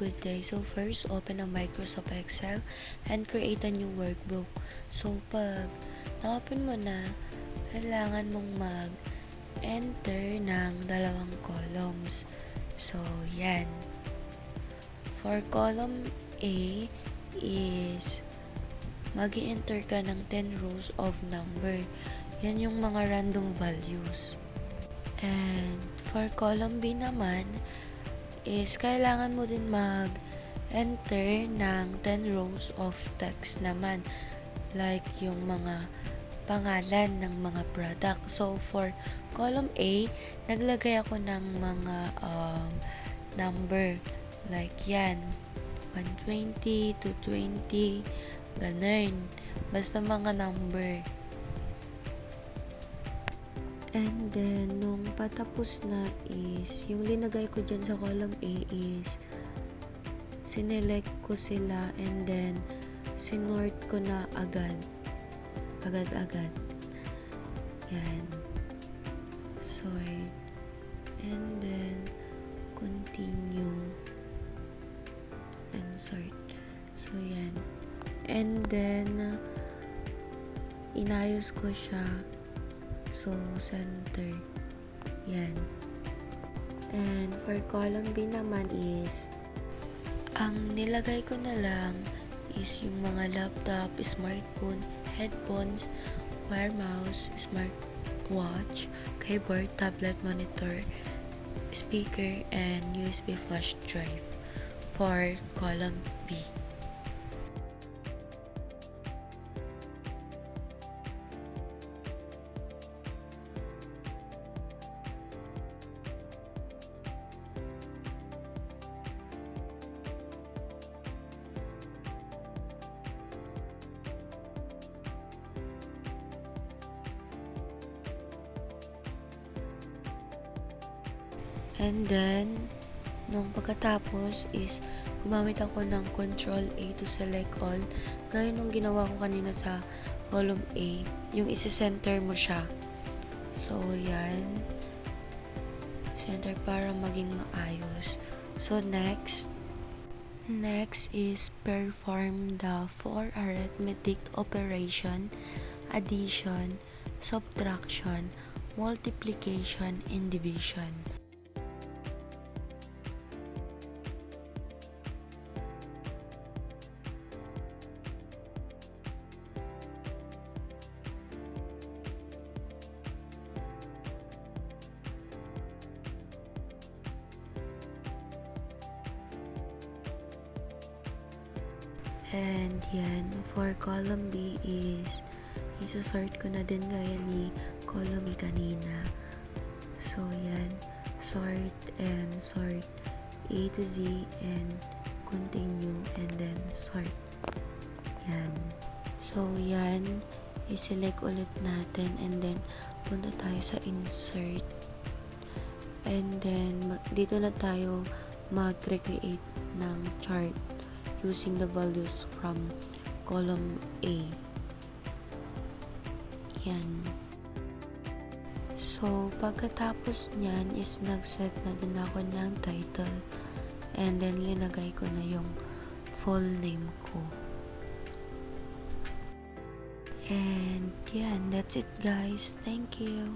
good day. So first, open a Microsoft Excel and create a new workbook. So pag na-open mo na, kailangan mong mag-enter ng dalawang columns. So yan. For column A is mag-enter ka ng 10 rows of number. Yan yung mga random values. And for column B naman is kailangan mo din mag-enter ng 10 rows of text naman, like yung mga pangalan ng mga product. So for column A, naglagay ako ng mga number, like yan 120 to 20, ganun, basta mga number. And then, nung patapos na is, yung linagay ko dyan sa column A is, sinelect ko sila and then, sinort ko na agad-agad. Yan. Sort. And then, continue. And sort. So, yan. And then, inayos ko siya. So, center. Yan. And for column B naman is, ang nilagay ko na lang is yung mga laptop, smartphone, headphones, wire mouse, smartwatch, keyboard, tablet, monitor, speaker, and USB flash drive for column B. And then, nung pagkatapos is, gumamit ako ng Control A to select all. Ngayon, nung ginawa ko kanina sa column A, yung isi-center mo siya. So, yan. Center para maging maayos. So, next is perform the 4 arithmetic operation, addition, subtraction, multiplication, and division. And yan, for column B is, isusort ko na din gaya ni column B kanina. So yan, sort and sort, A to Z and continue and then sort. Yan. So yan, i-select ulit natin and then punta tayo sa insert. And then, dito na tayo mag-recreate ng chart using the values from column A. Yan. So, pagkatapos nyan is nag-set na din ako ng title. And then, linagay ko na yung full name ko. And yan, that's it guys. Thank you.